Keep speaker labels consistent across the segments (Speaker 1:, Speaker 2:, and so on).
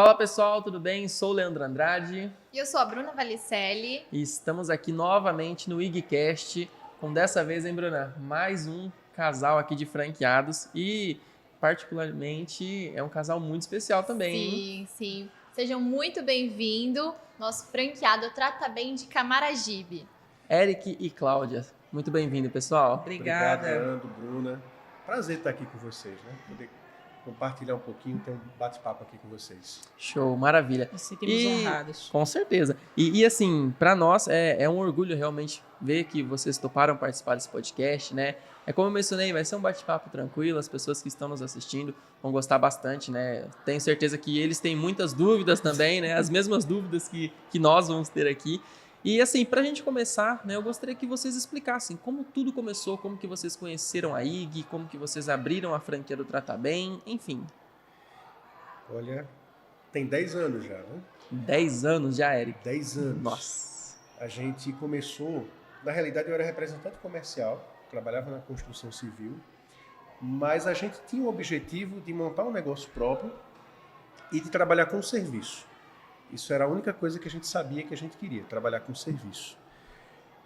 Speaker 1: Fala pessoal, tudo bem? Sou o Leandro Andrade
Speaker 2: E eu sou a Bruna Valicelli.
Speaker 1: e estamos aqui novamente no IGCast, com dessa vez, hein, Bruna? Mais um casal aqui de franqueados e, particularmente, é um casal muito especial também, hein?
Speaker 2: Sim, sim. Sejam muito bem-vindos. Nosso franqueado Trata Bem de Camaragibe.
Speaker 1: Eric e Cláudia, muito bem-vindo, pessoal.
Speaker 3: Obrigado,
Speaker 4: Obrigada.
Speaker 3: Leandro, Bruna. Prazer estar aqui com vocês, né? Poder compartilhar um pouquinho, ter um bate-papo aqui com vocês.
Speaker 1: Show, maravilha.
Speaker 4: Nos sentimos honrados.
Speaker 1: Com certeza. E assim, para nós é um orgulho realmente ver que vocês toparam participar desse podcast, né? É como eu mencionei, vai ser um bate-papo tranquilo, as pessoas que estão nos assistindo vão gostar bastante, né? Tenho certeza que eles têm muitas dúvidas também, né? As mesmas dúvidas que nós vamos ter aqui. E assim, pra gente começar, né, eu gostaria que vocês explicassem como tudo começou, como que vocês conheceram a IG, como que vocês abriram a franquia do Trata Bem, enfim.
Speaker 3: Olha, tem 10 anos já, né?
Speaker 1: 10 anos já, Eric.
Speaker 3: 10 anos.
Speaker 1: Nossa.
Speaker 3: A gente começou... Na realidade, eu era representante comercial, trabalhava na construção civil, mas a gente tinha o objetivo de montar um negócio próprio e de trabalhar com serviço. Isso era a única coisa que a gente sabia que a gente queria, trabalhar com serviço.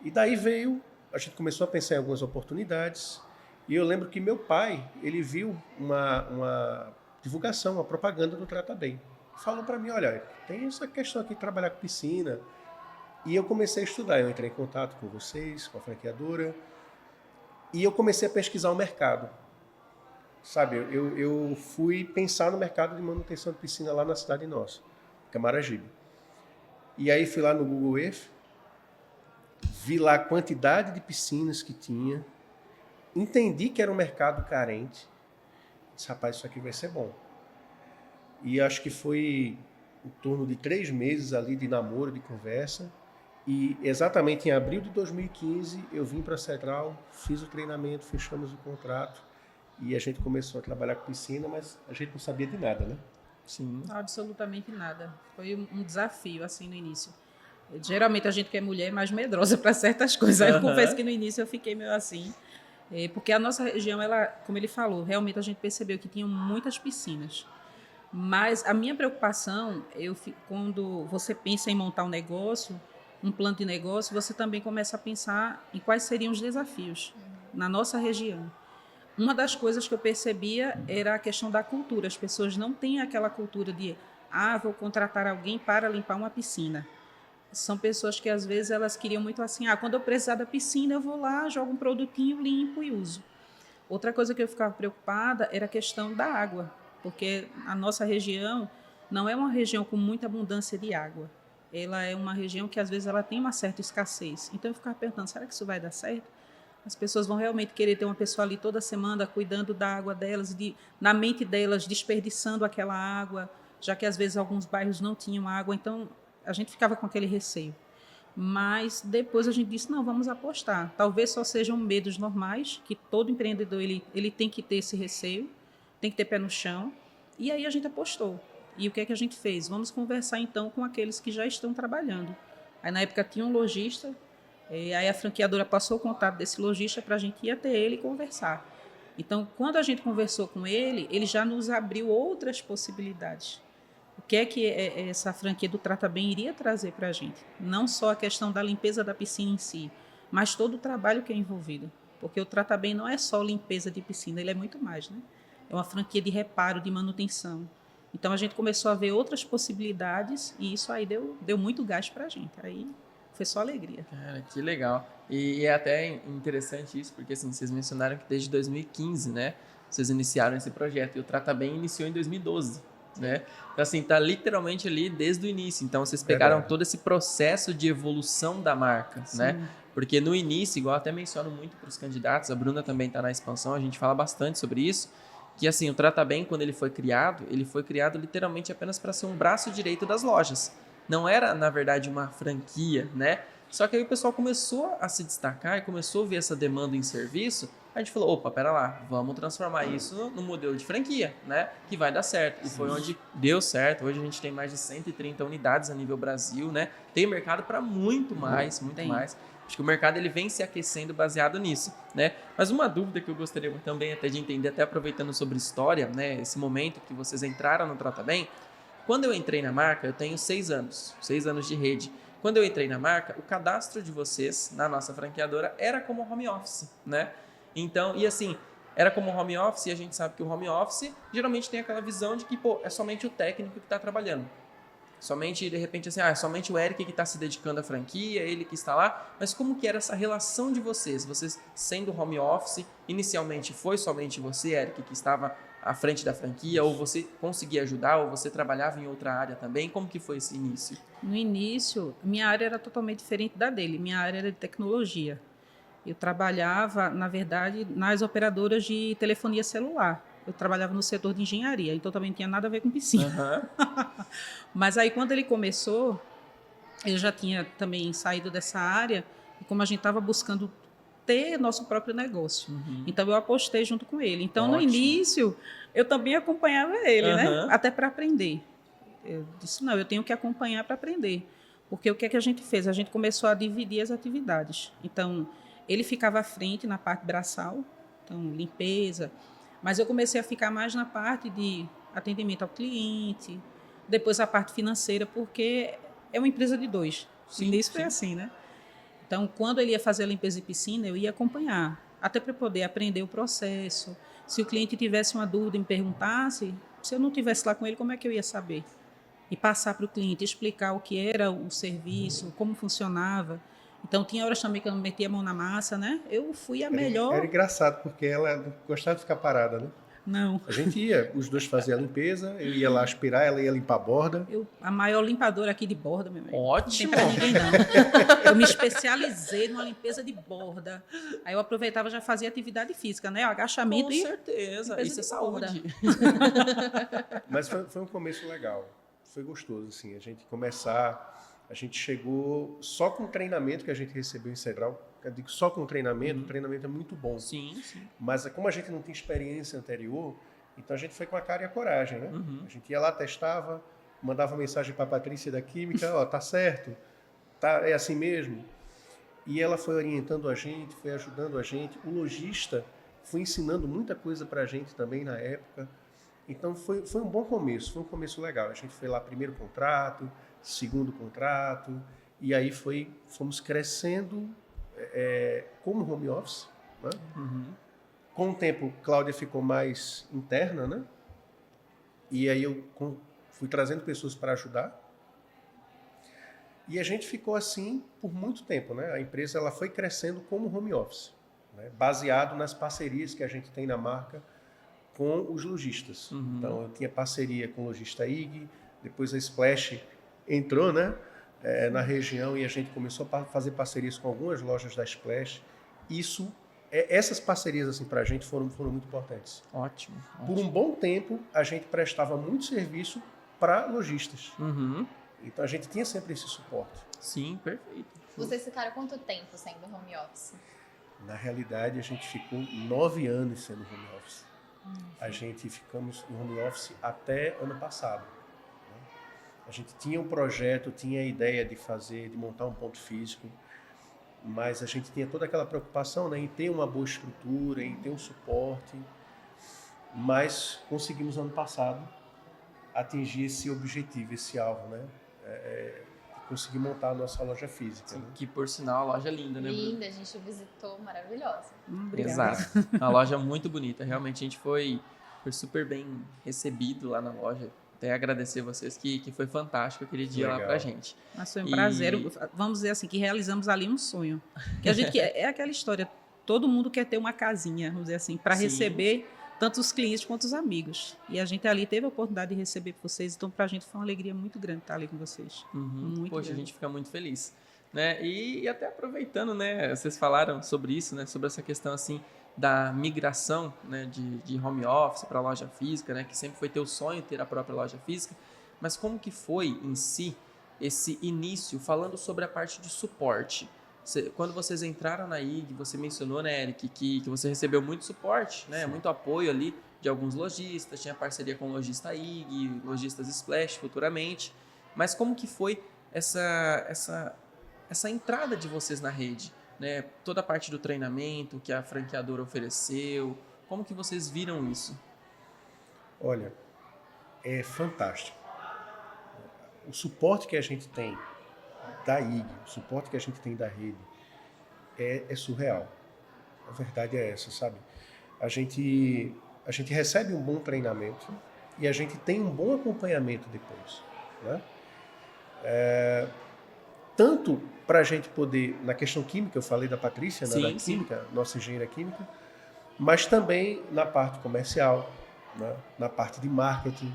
Speaker 3: E daí a gente começou a pensar em algumas oportunidades, e eu lembro que meu pai, ele viu uma divulgação, uma propaganda do Trata Bem. Falou para mim, olha, tem essa questão aqui de trabalhar com piscina. E eu comecei a estudar, eu entrei em contato com vocês, com a franqueadora, e eu comecei a pesquisar o mercado. Sabe, eu fui pensar no mercado de manutenção de piscina lá na cidade nossa, Camaragibe. E aí fui lá no Google Earth, vi lá a quantidade de piscinas que tinha, entendi que era um mercado carente. Disse, rapaz, isso aqui vai ser bom. E acho que foi em torno de 3 meses ali de namoro, de conversa. E exatamente em abril de 2015 eu vim para a Central, fiz o treinamento, fechamos o contrato e a gente começou a trabalhar com piscina, mas a gente não sabia de nada, né?
Speaker 1: Sim.
Speaker 4: Absolutamente nada. Foi um desafio, assim, no início. Geralmente a gente que é mulher é mais medrosa para certas coisas. Eu confesso que no início eu fiquei meio assim. Porque a nossa região, ela, como ele falou, realmente a gente percebeu que tinham muitas piscinas. Mas a minha preocupação, quando você pensa em montar um negócio, um plano de negócio, você também começa a pensar em quais seriam os desafios na nossa região. Uma das coisas que eu percebia era a questão da cultura. As pessoas não têm aquela cultura de vou contratar alguém para limpar uma piscina. São pessoas que às vezes elas queriam muito assim, quando eu precisar da piscina eu vou lá, jogo um produtinho, limpo e uso. Outra coisa que eu ficava preocupada era a questão da água, porque a nossa região não é uma região com muita abundância de água. Ela é uma região que às vezes ela tem uma certa escassez. Então eu ficava perguntando, será que isso vai dar certo? As pessoas vão realmente querer ter uma pessoa ali toda semana cuidando da água delas, na mente delas, desperdiçando aquela água, já que às vezes alguns bairros não tinham água. Então a gente ficava com aquele receio. Mas depois a gente disse, não, vamos apostar. Talvez só sejam medos normais, que todo empreendedor ele tem que ter esse receio, tem que ter pé no chão. E aí a gente apostou. E o que é que a gente fez? Vamos conversar então com aqueles que já estão trabalhando. Aí na época tinha um lojista, aí a franqueadora passou o contato desse lojista para a gente ir até ele e conversar. Então, quando a gente conversou com ele, ele já nos abriu outras possibilidades. O que é que essa franquia do Trata Bem iria trazer para a gente? Não só a questão da limpeza da piscina em si, mas todo o trabalho que é envolvido. Porque o Trata Bem não é só limpeza de piscina, ele é muito mais, né? É uma franquia de reparo, de manutenção. Então, a gente começou a ver outras possibilidades e isso aí deu muito gás para a gente. Aí foi só alegria.
Speaker 1: Cara, que legal. E é até interessante isso, porque assim, vocês mencionaram que desde 2015, né, vocês iniciaram esse projeto e o Trata Bem iniciou em 2012, né? Então assim, tá literalmente ali desde o início. Então vocês pegaram todo esse processo de evolução da marca,
Speaker 4: Sim.
Speaker 1: né? Porque no início, igual eu até menciono muito para os candidatos, a Bruna também está na expansão, a gente fala bastante sobre isso, que assim, o Trata Bem, quando ele foi criado literalmente apenas para ser um braço direito das lojas. Não era, na verdade, uma franquia, né? Só que aí o pessoal começou a se destacar e começou a ver essa demanda em serviço. A gente falou, opa, pera lá, vamos transformar isso no modelo de franquia, né? Que vai dar certo. E foi onde deu certo. Hoje a gente tem mais de 130 unidades a nível Brasil, né? Tem mercado para muito mais, muito mais. Acho que o mercado ele vem se aquecendo baseado nisso, né? Mas uma dúvida que eu gostaria também até de entender, até aproveitando sobre história, né? Esse momento que vocês entraram no Trata Bem, Quando eu entrei na marca, eu tenho 6 anos de rede. Quando eu entrei na marca, o cadastro de vocês na nossa franqueadora era como home office, né? Então, e assim, era como home office e a gente sabe que o home office geralmente tem aquela visão de que, pô, é somente o técnico que está trabalhando. Somente, de repente, assim, é somente o Eric que está se dedicando à franquia, ele que está lá. Mas como que era essa relação de vocês? Vocês sendo home office, inicialmente foi somente você, Eric, que estava à frente da franquia, ou você conseguia ajudar, ou você trabalhava em outra área também? Como que foi esse início?
Speaker 4: No início, minha área era totalmente diferente da dele. Minha área era de tecnologia. Eu trabalhava, na verdade, nas operadoras de telefonia celular. Eu trabalhava no setor de engenharia, então também não tinha nada a ver com piscina.
Speaker 1: Uhum.
Speaker 4: Mas aí, quando ele começou, eu já tinha também saído dessa área, e como a gente estava buscando ter nosso próprio negócio. Então, eu apostei junto com ele. Então, no
Speaker 1: Ótimo.
Speaker 4: início, eu também acompanhava ele, né?
Speaker 1: Uhum.
Speaker 4: Até para aprender. Eu disse, não, eu tenho que acompanhar para aprender. Porque o que é que a gente fez? A gente começou a dividir as atividades. Então, ele ficava à frente na parte braçal, então, limpeza. Mas eu comecei a ficar mais na parte de atendimento ao cliente, depois a parte financeira, porque é uma empresa de 2.
Speaker 1: Sim,
Speaker 4: Isso foi
Speaker 1: sim.
Speaker 4: assim, né? Então, quando ele ia fazer a limpeza de piscina, eu ia acompanhar, até para poder aprender o processo. Se o cliente tivesse uma dúvida e me perguntasse, se eu não estivesse lá com ele, como é que eu ia saber? E passar para o cliente, explicar o que era o serviço, como funcionava. Então, tinha horas também que eu não metia a mão na massa, né? Eu fui a melhor...
Speaker 3: Era engraçado, porque ela não gostava de ficar parada, né?
Speaker 4: Não.
Speaker 3: A gente ia, os dois faziam a limpeza, eu ia lá aspirar, ela ia limpar a borda.
Speaker 4: A maior limpadora aqui de borda, meu amigo.
Speaker 1: Ótimo.
Speaker 4: Não tem pra ninguém, não. Eu me especializei numa limpeza de borda. Aí eu aproveitava e já fazia atividade física, né? Agachamento
Speaker 1: Com
Speaker 4: e...
Speaker 1: certeza,
Speaker 4: limpeza
Speaker 1: isso é
Speaker 4: de borda.
Speaker 1: saúde.
Speaker 3: Mas foi um começo legal, foi gostoso, assim, a gente chegou só com o treinamento que a gente recebeu em Cedral. Eu digo só com o treinamento é muito bom.
Speaker 1: Sim, sim.
Speaker 3: Mas como a gente não tem experiência anterior, então a gente foi com a cara e a coragem, né? A gente ia lá, testava, mandava mensagem para a Patrícia da Química, ó, tá certo, tá, é assim mesmo. E ela foi orientando a gente, foi ajudando a gente. O lojista foi ensinando muita coisa para a gente também na época. Então foi um bom começo, foi um começo legal. A gente foi lá, primeiro contrato, segundo contrato, e aí fomos crescendo como home office, né? Com o tempo, Cláudia ficou mais interna, né? E aí eu fui trazendo pessoas para ajudar. E a gente ficou assim por muito tempo, né? A empresa ela foi crescendo como home office, né? Baseado nas parcerias que a gente tem na marca com os lojistas. Então, eu tinha parceria com o lojista IG, depois a Splash entrou, né? Na região, e a gente começou a fazer parcerias com algumas lojas da Splash. Essas parcerias assim, para a gente foram muito importantes.
Speaker 1: Ótimo.
Speaker 3: Por um bom tempo, a gente prestava muito serviço para lojistas. Então, a gente tinha sempre esse suporte.
Speaker 1: Sim, perfeito.
Speaker 2: Vocês ficaram quanto tempo sendo home office?
Speaker 3: Na realidade, a gente ficou 9 anos sendo home office. A gente ficamos em home office até ano passado. A gente tinha um projeto, tinha a ideia de montar um ponto físico, mas a gente tinha toda aquela preocupação, né, em ter uma boa estrutura, em ter um suporte, mas conseguimos ano passado atingir esse objetivo, esse alvo, né, conseguir montar a nossa loja física.
Speaker 1: Sim,
Speaker 3: né?
Speaker 1: que por sinal a loja é linda, né, Bruno?
Speaker 2: Linda, a gente visitou, maravilhosa.
Speaker 4: Obrigada.
Speaker 1: Exato. A loja é muito bonita. Realmente a gente foi super bem recebido lá na loja. Até agradecer vocês que foi fantástico aquele dia lá pra gente.
Speaker 4: Mas foi um prazer. Vamos dizer assim, que realizamos ali um sonho. Que a gente é aquela história, todo mundo quer ter uma casinha, vamos dizer assim, para receber tanto os clientes quanto os amigos. E a gente ali teve a oportunidade de receber vocês, então pra gente foi uma alegria muito grande estar ali com vocês. Muito
Speaker 1: Poxa,
Speaker 4: grande.
Speaker 1: a gente fica muito feliz. Né? E até aproveitando, né, vocês falaram sobre isso, né, sobre essa questão assim da migração, né, de home office para loja física, né, que sempre foi teu sonho ter a própria loja física, mas como que foi em si esse início, falando sobre a parte de suporte? Quando vocês entraram na IG, você mencionou, né, Eric, que você recebeu muito suporte, né, muito apoio ali de alguns lojistas, tinha parceria com o lojista IG, lojistas Splash futuramente, mas como que foi essa entrada de vocês na rede, né? Toda a parte do treinamento que a franqueadora ofereceu, como que vocês viram isso?
Speaker 3: Olha, é fantástico. o suporte que a gente tem da IG, o suporte que a gente tem da rede, é surreal. A verdade é essa, sabe? A gente recebe um bom treinamento e a gente tem um bom acompanhamento depois, né? Tanto para a gente poder, na questão química, eu falei da Patrícia, né, da química, nossa engenheira química, mas também na parte comercial, né, na parte de marketing.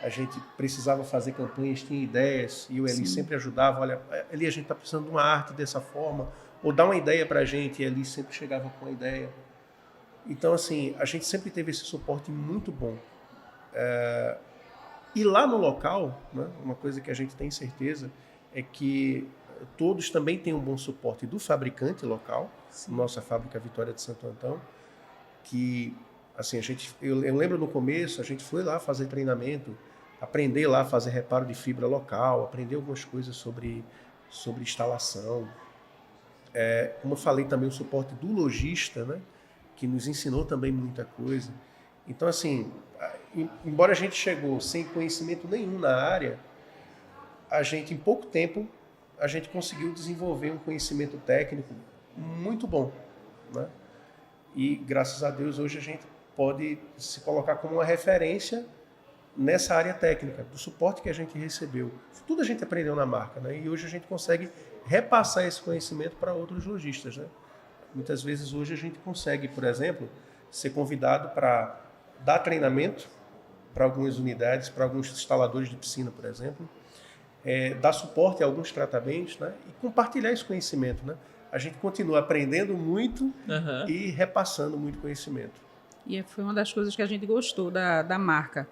Speaker 3: A gente precisava fazer campanhas, tinha ideias, e o Eli sempre ajudava. Olha, Eli, a gente está precisando de uma arte dessa forma, ou dá uma ideia para a gente, e Eli sempre chegava com a ideia. Então, assim, a gente sempre teve esse suporte muito bom. E lá no local, né, uma coisa que a gente tem certeza é que todos também têm um bom suporte do fabricante local, nossa fábrica Vitória de Santo Antão, que, assim, eu lembro no começo, a gente foi lá fazer treinamento, aprender lá a fazer reparo de fibra local, aprender algumas coisas sobre instalação. Como eu falei também, o suporte do lojista, né, que nos ensinou também muita coisa. Então, assim, embora a gente chegou sem conhecimento nenhum na área, a gente, em pouco tempo, a gente conseguiu desenvolver um conhecimento técnico muito bom, né? E, graças a Deus, hoje a gente pode se colocar como uma referência nessa área técnica, do suporte que a gente recebeu. Tudo a gente aprendeu na marca, né? E hoje a gente consegue repassar esse conhecimento para outros lojistas, né? Muitas vezes hoje a gente consegue, por exemplo, ser convidado para dar treinamento para algumas unidades, para alguns instaladores de piscina, por exemplo, dar suporte a alguns tratamentos, né? E compartilhar esse conhecimento, né? A gente continua aprendendo muito e repassando muito conhecimento.
Speaker 4: E foi uma das coisas que a gente gostou da marca,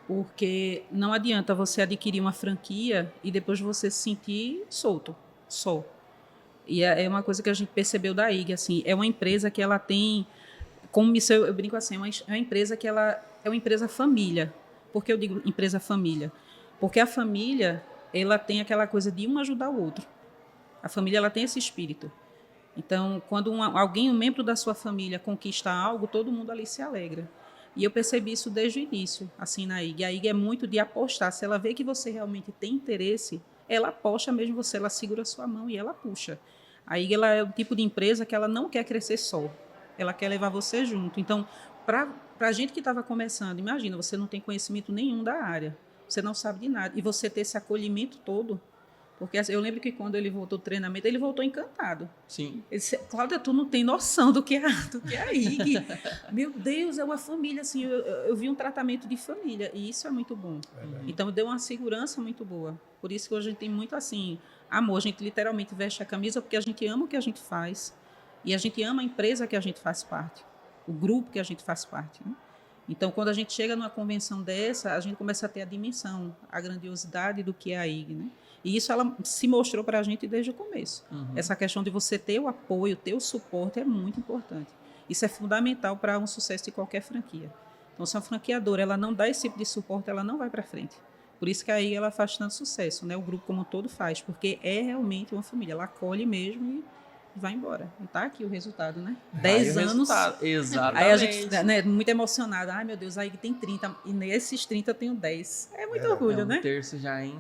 Speaker 4: porque não adianta você adquirir uma franquia e depois você se sentir solto, só. E é uma coisa que a gente percebeu da IG, assim, é uma empresa que ela tem, como eu brinco assim, é uma empresa que ela é uma empresa família. Por que eu digo empresa família? Porque a família, ela tem aquela coisa de um ajudar o outro. A família, ela tem esse espírito. Então, quando um membro da sua família conquista algo, todo mundo ali se alegra. E eu percebi isso desde o início, assim, na IG. A IG é muito de apostar. Se ela vê que você realmente tem interesse, ela aposta mesmo você, ela segura a sua mão e ela puxa. A IG, ela é o tipo de empresa que ela não quer crescer só. Ela quer levar você junto. Então, para a gente que estava começando, imagina, você não tem conhecimento nenhum da área. Você não sabe de nada. E você ter esse acolhimento todo. Porque eu lembro que quando ele voltou do treinamento, ele voltou encantado.
Speaker 1: Sim.
Speaker 4: Ele disse, Cláudia, tu não tem noção do que é a IG. Meu Deus, é uma família, assim, eu vi um tratamento de família, e isso é muito bom. Então, deu uma segurança muito boa. Por isso que hoje a gente tem muito, assim, amor. A gente literalmente veste a camisa porque a gente ama o que a gente faz. E a gente ama a empresa que a gente faz parte. O grupo que a gente faz parte, né? Então, quando a gente chega numa convenção dessa, a gente começa a ter a dimensão, a grandiosidade do que é a IG, né? E isso ela se mostrou para a gente desde o começo. Essa questão de você ter o apoio, ter o suporte é muito importante. Isso é fundamental para um sucesso de qualquer franquia. Então, se a franqueadora ela não dá esse tipo de suporte, ela não vai para frente. Por isso que aí ela faz tanto sucesso, né? O grupo como um todo faz, porque é realmente uma família. Ela acolhe mesmo e vai embora. E tá aqui o resultado, né? 10 anos.
Speaker 1: Exatamente.
Speaker 4: Aí a gente, né, muito emocionada. Ai, meu Deus, aí tem 30. E nesses 30 eu tenho 10. É muito orgulho, né?
Speaker 1: Um terço já, hein?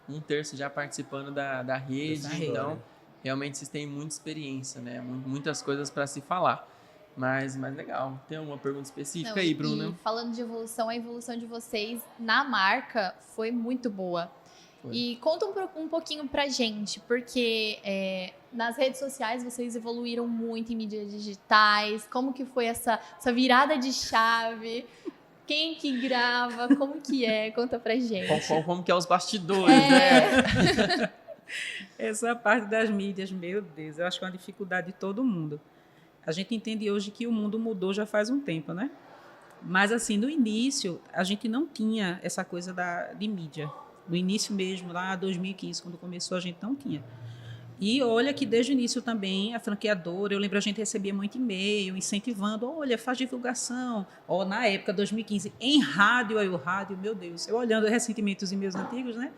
Speaker 1: Um terço já participando da rede. Então, realmente vocês têm muita experiência, né? Muitas coisas para se falar. Mas legal. Tem alguma pergunta específica aí, Bruna?
Speaker 2: E falando de evolução, a evolução de vocês na marca foi muito boa. E conta um pouquinho pra gente, porque nas redes sociais vocês evoluíram muito em mídias digitais. Como que foi essa virada de chave? Quem que grava? Como que é? Conta pra gente.
Speaker 1: Como que é os bastidores, né?
Speaker 4: Essa parte das mídias, meu Deus, eu acho que é uma dificuldade de todo mundo. A gente entende hoje que o mundo mudou já faz um tempo, né? Mas, assim, no início, a gente não tinha essa coisa de mídia. No início mesmo, lá em 2015, quando começou, a gente não tinha. E olha que desde o início também, a franqueadora, eu lembro a gente recebia muito e-mail, incentivando, olha, faz divulgação. Na época, 2015, em rádio, aí o rádio, meu Deus, eu olhando recentemente os e-mails antigos, né?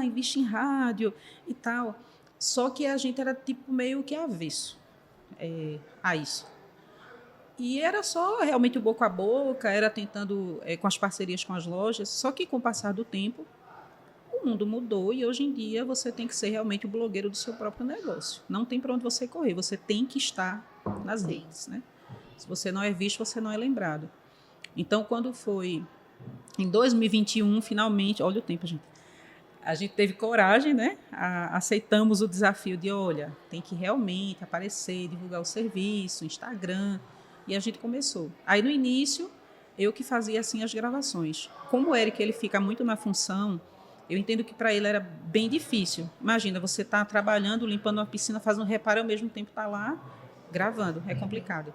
Speaker 4: Investe em rádio e tal. Só que a gente era tipo meio que avesso a isso. E era só realmente o boca a boca, era tentando com as parcerias com as lojas, só que com o passar do tempo, o mundo mudou e hoje em dia você tem que ser realmente o blogueiro do seu próprio negócio. Não tem para onde você correr, você tem que estar nas redes, né? Se você não é visto, você não é lembrado. Então, quando foi em 2021, finalmente, olha o tempo, gente. A gente teve coragem, né? Aceitamos o desafio de, olha, tem que realmente aparecer, divulgar o serviço, Instagram, e a gente começou. Aí, no início, eu que fazia, assim, as gravações. Como o Eric, ele fica muito na função, eu entendo que para ele era bem difícil. Imagina, você está trabalhando, limpando uma piscina, fazendo um reparo, e ao mesmo tempo está lá gravando, é complicado.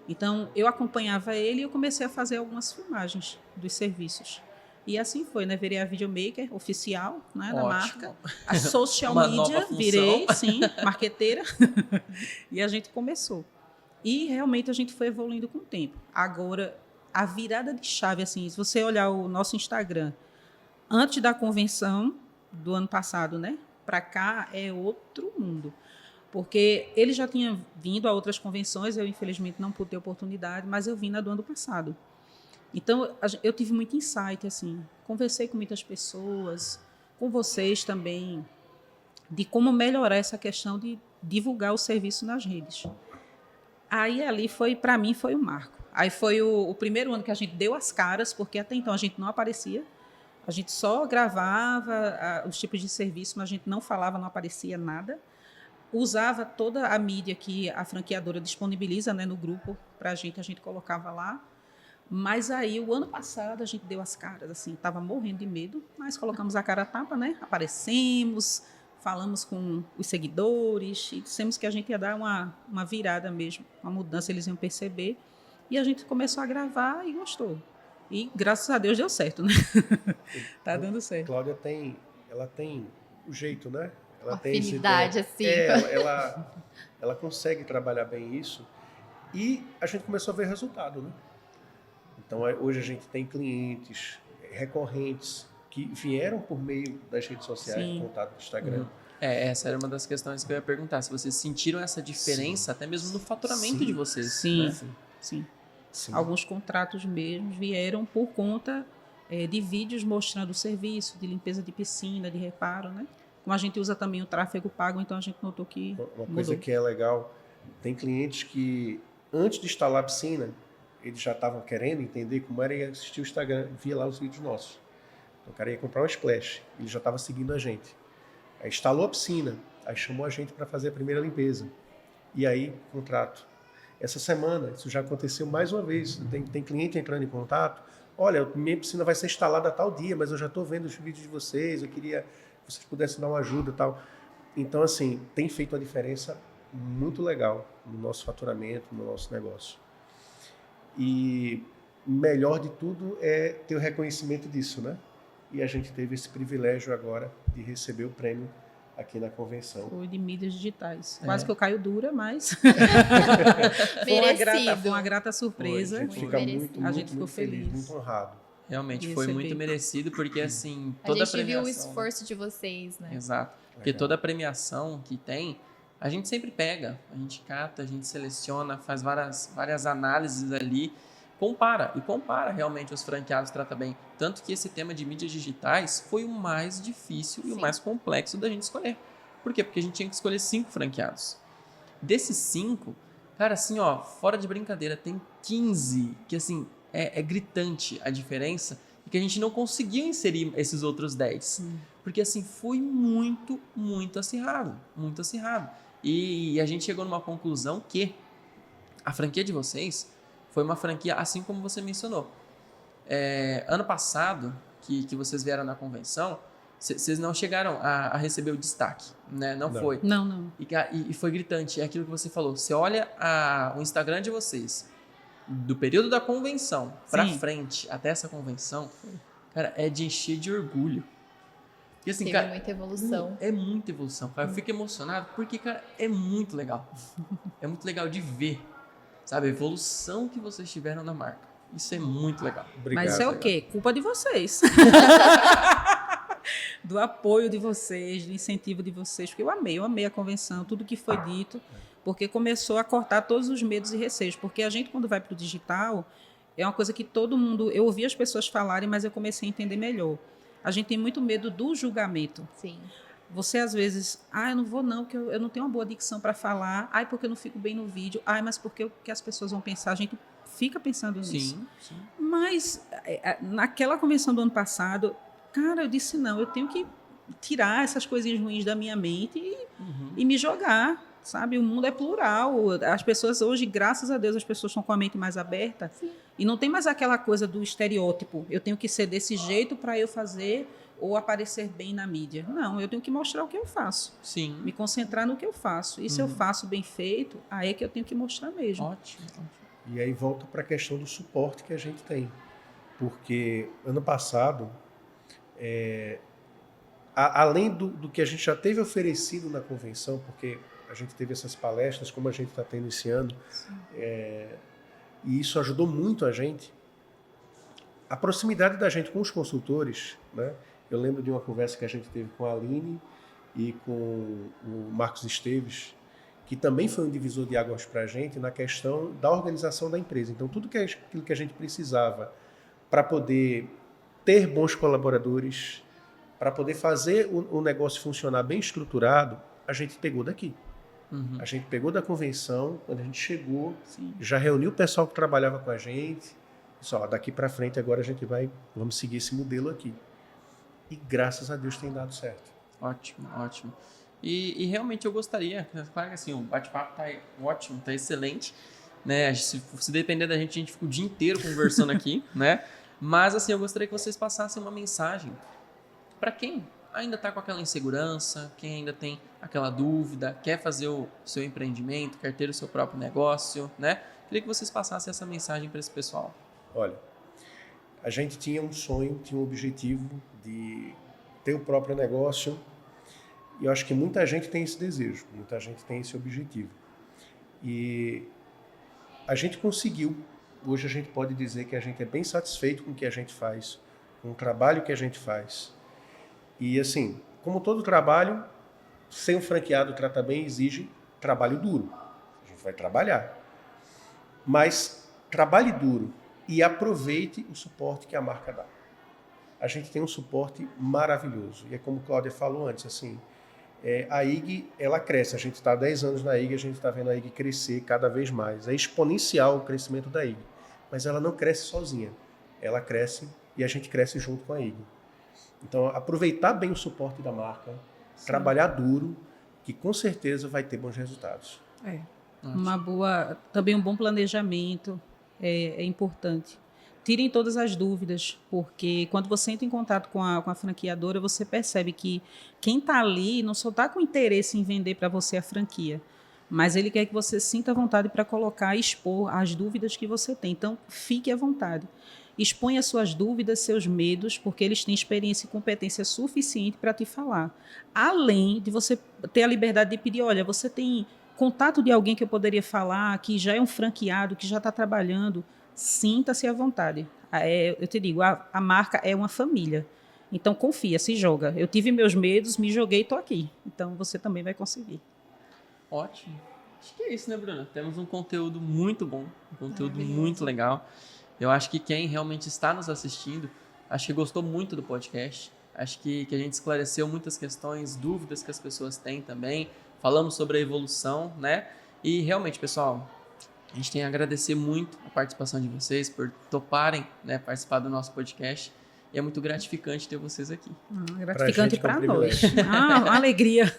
Speaker 4: Então, eu acompanhava ele e eu comecei a fazer algumas filmagens dos serviços. E assim foi, né? Virei a videomaker oficial, né, da marca. A social media, virei, sim, marqueteira. E a gente começou. E realmente a gente foi evoluindo com o tempo. Agora, a virada de chave, assim, se você olhar o nosso Instagram, antes da convenção do ano passado, né? Para cá é outro mundo. Porque ele já tinha vindo a outras convenções, eu infelizmente não pude ter oportunidade, mas eu vim na do ano passado. Então, eu tive muito insight, assim, conversei com muitas pessoas, com vocês também, de como melhorar essa questão de divulgar o serviço nas redes. Aí, ali, para mim, foi um marco. Aí foi o primeiro ano que a gente deu as caras, porque até então a gente não aparecia, a gente só gravava os tipos de serviço, mas a gente não falava, não aparecia nada. Usava toda a mídia que a franqueadora disponibiliza, né, no grupo para a gente colocava lá. Mas aí, o ano passado, a gente deu as caras, assim, estava morrendo de medo, mas colocamos a cara a tapa, né? Aparecemos, falamos com os seguidores e dissemos que a gente ia dar uma virada mesmo, uma mudança, eles iam perceber. E a gente começou a gravar e gostou. E, graças a Deus, deu certo, né? Tá dando certo.
Speaker 3: Cláudia ela tem o jeito, né? Ela tem
Speaker 2: afinidade, assim.
Speaker 3: Ela consegue trabalhar bem isso e a gente começou a ver resultado, né? Então, hoje a gente tem clientes recorrentes que vieram por meio das redes sociais,
Speaker 4: Sim.
Speaker 3: contato do Instagram.
Speaker 1: Essa era uma das questões que eu ia perguntar. Se vocês sentiram essa diferença, até mesmo no faturamento de vocês.
Speaker 4: Sim,
Speaker 1: né?
Speaker 4: sim.
Speaker 3: Sim.
Speaker 4: Alguns contratos mesmo vieram por conta de vídeos mostrando o serviço de limpeza de piscina, de reparo, né? Como a gente usa também o tráfego pago, então a gente notou que
Speaker 3: Uma coisa que é legal, tem clientes que, antes de instalar a piscina, eles já estavam querendo entender como era e assistir o Instagram, via lá os vídeos nossos. Então o cara ia comprar um splash, ele já estava seguindo a gente. Aí instalou a piscina, aí chamou a gente para fazer a primeira limpeza. E aí, contrato. Essa semana, isso já aconteceu mais uma vez. Tem cliente entrando em contato. Olha, minha piscina vai ser instalada a tal dia, mas eu já estou vendo os vídeos de vocês, eu queria que vocês pudessem dar uma ajuda e tal. Então, assim, tem feito uma diferença muito legal no nosso faturamento, no nosso negócio. E melhor de tudo é ter o reconhecimento disso, né? E a gente teve esse privilégio agora de receber o prêmio aqui na convenção.
Speaker 4: foi de mídias digitais. Quase que eu caio dura, mas
Speaker 2: Merecido.
Speaker 4: foi uma grata surpresa.
Speaker 3: A gente fica muito,
Speaker 4: a gente ficou
Speaker 3: feliz,
Speaker 4: feliz.
Speaker 3: muito honrado.
Speaker 1: Realmente,
Speaker 4: de
Speaker 1: foi
Speaker 4: receber.
Speaker 1: muito merecido, porque assim,
Speaker 2: A
Speaker 1: toda a
Speaker 2: gente viu o
Speaker 1: premiação...
Speaker 2: esforço de vocês, né?
Speaker 1: Exato. Porque toda a premiação que tem, a gente sempre pega, a gente cata, a gente seleciona, faz várias análises ali, compara realmente os franqueados trata bem. Tanto que esse tema de mídias digitais foi o mais difícil e o mais complexo da gente escolher. Por quê? Porque a gente tinha que escolher 5 franqueados. Desses 5, cara, assim, ó, fora de brincadeira, tem 15 que, assim, é gritante a diferença e que a gente não conseguiu inserir esses outros 10. Porque, assim, foi muito, muito acirrado. Muito acirrado. E a gente chegou numa conclusão que a franquia de vocês foi uma franquia, assim como você mencionou. Ano passado, que vocês vieram na convenção, vocês não chegaram a receber o destaque, né? Não foi.
Speaker 4: Não.
Speaker 1: E foi gritante, é aquilo que você falou. Você olha o Instagram de vocês, do período da convenção pra frente, até essa convenção, cara, é de encher de orgulho. E assim,
Speaker 2: Teve
Speaker 1: cara,
Speaker 2: muita evolução.
Speaker 1: É muita evolução, cara. Eu fico emocionado porque, cara, é muito legal. É muito legal de ver, sabe? A evolução que vocês tiveram na marca. Isso é muito legal.
Speaker 3: Obrigado.
Speaker 4: Mas é o quê? Culpa de vocês. Do apoio de vocês, do incentivo de vocês, porque eu amei a convenção, tudo que foi dito, porque começou a cortar todos os medos e receios, porque a gente, quando vai para o digital, é uma coisa que todo mundo... Eu ouvi as pessoas falarem, mas eu comecei a entender melhor. A gente tem muito medo do julgamento.
Speaker 2: Sim.
Speaker 4: Você, às vezes, eu não vou não, porque eu não tenho uma boa dicção para falar. Porque eu não fico bem no vídeo. Mas porque o que as pessoas vão pensar? A gente fica pensando nisso.
Speaker 1: Sim.
Speaker 4: Mas, naquela convenção do ano passado, cara, eu disse, não, eu tenho que tirar essas coisinhas ruins da minha mente e me jogar, sabe? O mundo é plural. As pessoas hoje, graças a Deus, as pessoas estão com a mente mais aberta.
Speaker 2: Sim.
Speaker 4: E não tem mais aquela coisa do estereótipo. Eu tenho que ser desse jeito para eu fazer ou aparecer bem na mídia. Não, eu tenho que mostrar o que eu faço.
Speaker 1: Sim.
Speaker 4: Me concentrar no que eu faço. E se eu faço bem feito, aí é que eu tenho que mostrar mesmo.
Speaker 1: Ótimo.
Speaker 3: E aí volta para a questão do suporte que a gente tem. Porque ano passado, além do que a gente já teve oferecido na convenção, porque a gente teve essas palestras, como a gente está tendo esse ano, e isso ajudou muito a gente, a proximidade da gente com os consultores, né? Eu lembro de uma conversa que a gente teve com a Aline e com o Marcos Esteves, que também foi um divisor de águas para a gente na questão da organização da empresa. Então, tudo aquilo que a gente precisava para poder ter bons colaboradores, para poder fazer o negócio funcionar bem estruturado, a gente pegou daqui. A gente pegou da convenção, quando a gente chegou, já reuniu o pessoal que trabalhava com a gente, disse, daqui para frente agora vamos seguir esse modelo aqui. E graças a Deus tem dado certo.
Speaker 1: Ótimo. E realmente eu gostaria, claro que assim, o bate-papo tá ótimo, tá excelente, né? Se depender da gente fica o dia inteiro conversando aqui, né? Mas assim, eu gostaria que vocês passassem uma mensagem para quem ainda está com aquela insegurança, quem ainda tem aquela dúvida, quer fazer o seu empreendimento, quer ter o seu próprio negócio, né? Queria que vocês passassem essa mensagem para esse pessoal.
Speaker 3: Olha, a gente tinha um sonho, tinha um objetivo de ter o próprio negócio e eu acho que muita gente tem esse desejo, muita gente tem esse objetivo. E a gente conseguiu. Hoje a gente pode dizer que a gente é bem satisfeito com o que a gente faz, com o trabalho que a gente faz. E assim, como todo trabalho, ser um franqueado trata bem exige trabalho duro. A gente vai trabalhar. Mas trabalhe duro e aproveite o suporte que a marca dá. A gente tem um suporte maravilhoso. E é como a Cláudia falou antes, assim, a IG, ela cresce. A gente está há 10 anos na IG, a gente está vendo a IG crescer cada vez mais. É exponencial o crescimento da IG. Mas ela não cresce sozinha. Ela cresce e a gente cresce junto com a IG. Então, aproveitar bem o suporte da marca, trabalhar duro, que com certeza vai ter bons resultados.
Speaker 4: Também um bom planejamento é importante. Tirem todas as dúvidas, porque quando você entra em contato com a franqueadora, você percebe que quem está ali não só está com interesse em vender para você a franquia, mas ele quer que você sinta vontade para colocar e expor as dúvidas que você tem. Então, fique à vontade. Exponha suas dúvidas, seus medos, porque eles têm experiência e competência suficiente para te falar. Além de você ter a liberdade de pedir, olha, você tem contato de alguém que eu poderia falar, que já é um franqueado, que já está trabalhando, sinta-se à vontade. Eu te digo, a marca é uma família. Então, confia, se joga. Eu tive meus medos, me joguei e estou aqui. Então, você também vai conseguir.
Speaker 1: Ótimo. Acho que é isso, né, Bruna? Temos um conteúdo muito bom, um conteúdo muito legal. Eu acho que quem realmente está nos assistindo, acho que gostou muito do podcast. Acho que a gente esclareceu muitas questões, dúvidas que as pessoas têm também. Falamos sobre a evolução, né? E realmente, pessoal, a gente tem a agradecer muito a participação de vocês por toparem, né, participar do nosso podcast. E é muito gratificante ter vocês aqui.
Speaker 4: Gratificante para nós. Uma alegria.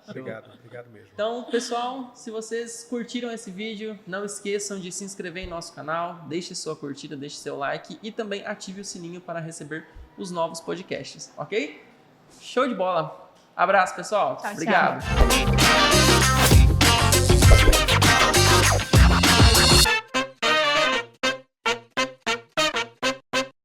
Speaker 3: Obrigado mesmo.
Speaker 1: Então, pessoal, se vocês curtiram esse vídeo, não esqueçam de se inscrever em nosso canal, deixe sua curtida, deixe seu like e também ative o sininho para receber os novos podcasts, ok? Show de bola! Abraço, pessoal.
Speaker 2: Tchau,
Speaker 1: Obrigado.
Speaker 2: tchau.